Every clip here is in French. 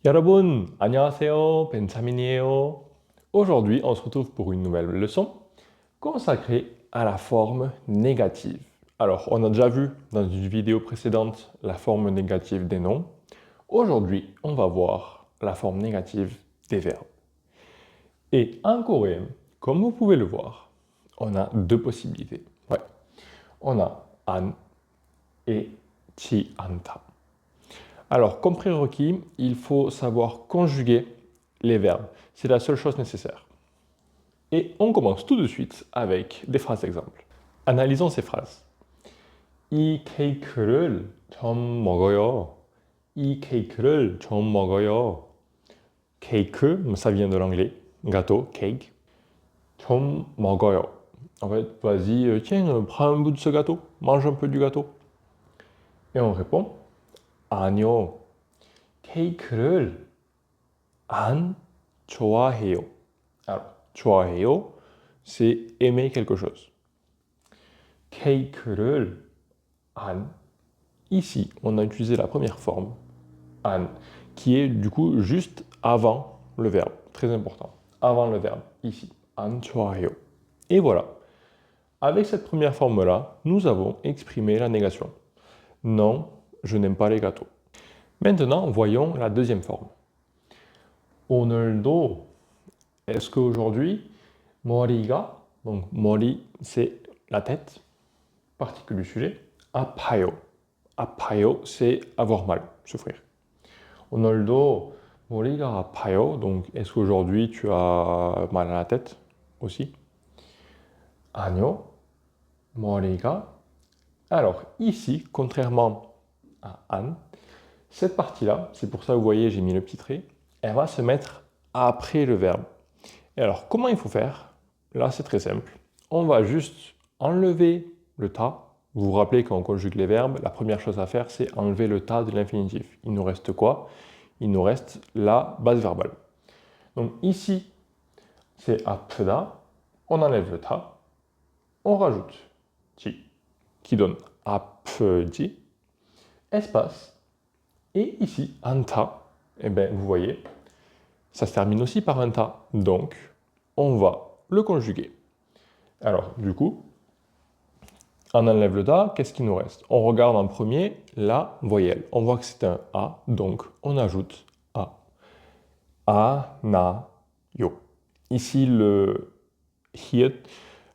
여러분, 안녕하세요. 벤차민이에요. Aujourd'hui, on se retrouve pour une nouvelle leçon consacrée à la forme négative. Alors, on a déjà vu dans une vidéo précédente la forme négative des noms. Aujourd'hui, on va voir la forme négative des verbes. Et en coréen, comme vous pouvez le voir, on a deux possibilités. Ouais. On a an et chi anta. Alors, comme prérequis, il faut savoir conjuguer les verbes. C'est la seule chose nécessaire. Et on commence tout de suite avec des phrases exemples. Analysons ces phrases. 이 케이크를 처음 먹어요. 이 케이크를 처음 먹어요. Cake, ça vient de l'anglais. Gâteau, cake. 처음 먹어요. En fait, vas-y, tiens, prends un bout de ce gâteau. Mange un peu du gâteau. Et on répond 아니요. 케이크를 안 좋아해요. Alors, 좋아해요, c'est aimer quelque chose. 케이크를 안. Ici, on a utilisé la première forme, 안, qui est du coup juste avant le verbe. Très important. Avant le verbe, ici. 안 좋아해요. Et voilà. Avec cette première forme-là, nous avons exprimé la négation. Non, je n'aime pas les gâteaux. Maintenant, voyons la deuxième forme. 오늘도, est-ce qu'aujourd'hui, 머리가, donc 머리 c'est la tête, particule du sujet, 아파요. 아파요 c'est avoir mal, souffrir. 오늘도 머리가 아파요, donc est-ce qu'aujourd'hui tu as mal à la tête aussi? 아니요. 머리가. Alors ici, contrairement à 안, cette partie-là, c'est pour ça que vous voyez j'ai mis le petit trait, elle va se mettre après le verbe. Et alors comment il faut faire? Là c'est très simple. On va juste enlever le ta. Vous vous rappelez quand on conjugue les verbes, la première chose à faire c'est enlever le ta de l'infinitif. Il nous reste quoi? Il nous reste la base verbale. Donc ici c'est 아프다, on enlève le ta, on rajoute 지, qui donne 아프지, espace. Et ici, anta, eh bien, vous voyez, ça se termine aussi par un ta. Donc, on va le conjuguer. Alors, du coup, on enlève le ta, qu'est-ce qu'il nous reste? On regarde en premier la voyelle. On voit que c'est un A, donc on ajoute A. A, na, yo. Ici, le hiet,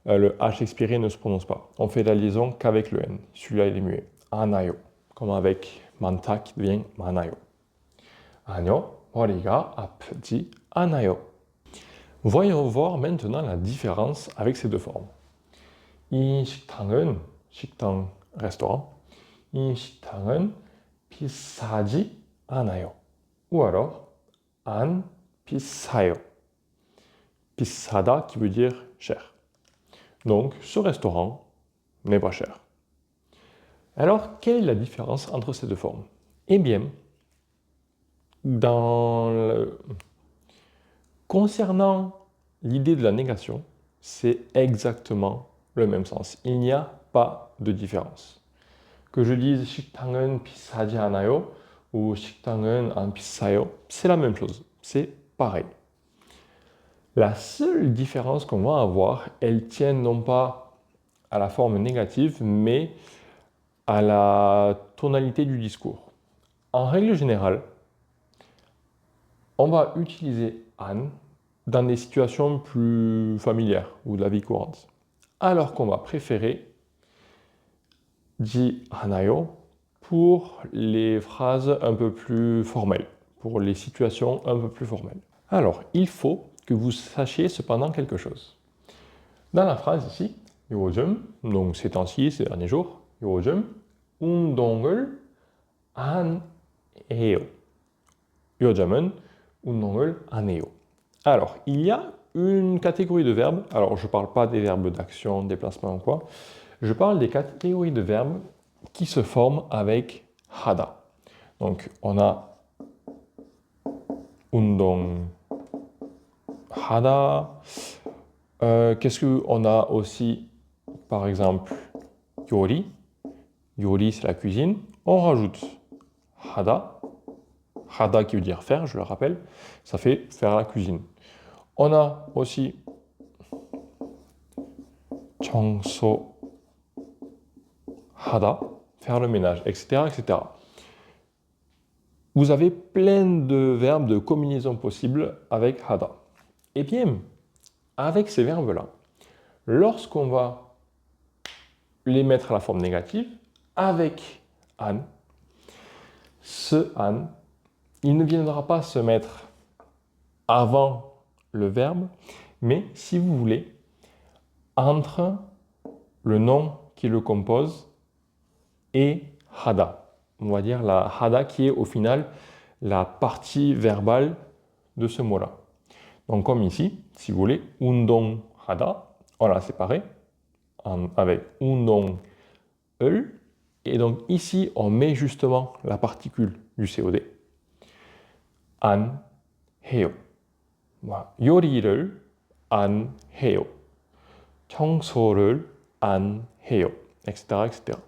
le H expiré ne se prononce pas. On fait la liaison qu'avec le N. Celui-là, il est muet. Anayo, comme avec manta qui devient manayo. 아니요, 머리가 아프지 않아요. Voyons voir maintenant la différence avec ces deux formes. 이 식당은, 식당, restaurant, 이 식당은 비싸지 않아요. Ou alors, 안 비싸요. 비싸다 qui veut dire cher. Donc, ce restaurant n'est pas cher. Alors, quelle est la différence entre ces deux formes? Eh bien, concernant l'idée de la négation, c'est exactement le même sens. Il n'y a pas de différence. Que je dise 식당은 비싸지 않아요 ou 식당은 안 비싸요, c'est la même chose. C'est pareil. La seule différence qu'on va avoir, elle tient non pas à la forme négative, mais à la tonalité du discours. En règle générale, on va utiliser an dans des situations plus familières ou de la vie courante. Alors qu'on va préférer ji hanayo pour les phrases un peu plus formelles, pour les situations un peu plus formelles. Alors, il faut que vous sachiez cependant quelque chose. Dans la phrase ici, 요즘, donc ces temps-ci, ces derniers jours, 요즘 운동을 안 해요. 요즘은 운동을 안 해요. Alors, il y a une catégorie de verbes. Alors, je ne parle pas des verbes d'action, déplacement ou quoi. Je parle des catégories de verbes qui se forment avec hada. Donc, on a 운동 hada. Qu'est-ce qu'on a aussi? Par exemple, 요리. 요리, c'est la cuisine. On rajoute hada. hada qui veut dire faire, je le rappelle, ça fait faire la cuisine. On a aussi 청소 hada, faire le ménage, etc., etc. Vous avez plein de verbes de combinaison possibles avec hada. Et bien, avec ces verbes-là, lorsqu'on va les mettre à la forme négative, avec an, ce an, il ne viendra pas se mettre avant le verbe, mais si vous voulez, entre le nom qui le compose et hada. On va dire la hada qui est au final la partie verbale de ce mot-là. Donc comme ici, si vous voulez, undong hada, on l'a séparé avec undong ul. Et donc ici, on met justement la particule du COD. An 해요. 요리를 안 해요. 청소를 안 해요. Etc., etc.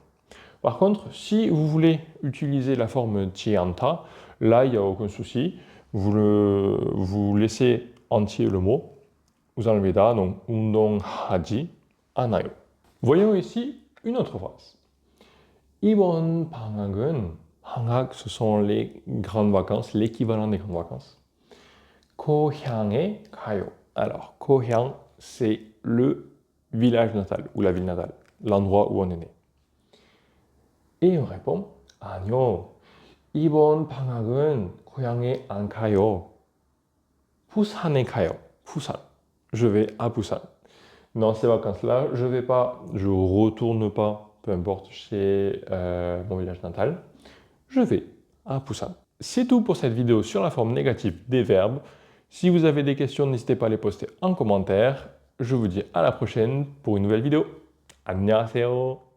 Par contre, si vous voulez utiliser la forme tianta, là, il n'y a aucun souci. Vous laissez entier le mot. Vous enlevez da, donc 운동하지 않아요. Voyons ici une autre phrase. 이번 방학은, 방학, ce sont les grandes vacances, l'équivalent des grandes vacances. 고향에 가요. Alors, 고향, c'est le village natal ou la ville natale, l'endroit où on est né. Et on répond 아니요. 이번 방학은 고향에 안 가요. 부산에 가요. Busan. Je vais à Busan. Dans ces vacances-là, je vais pas, je retourne pas, peu importe, chez mon village natal. Je vais à Busan. C'est tout pour cette vidéo sur la forme négative des verbes. Si vous avez des questions, n'hésitez pas à les poster en commentaire. Je vous dis à la prochaine pour une nouvelle vidéo. 안녕하세요.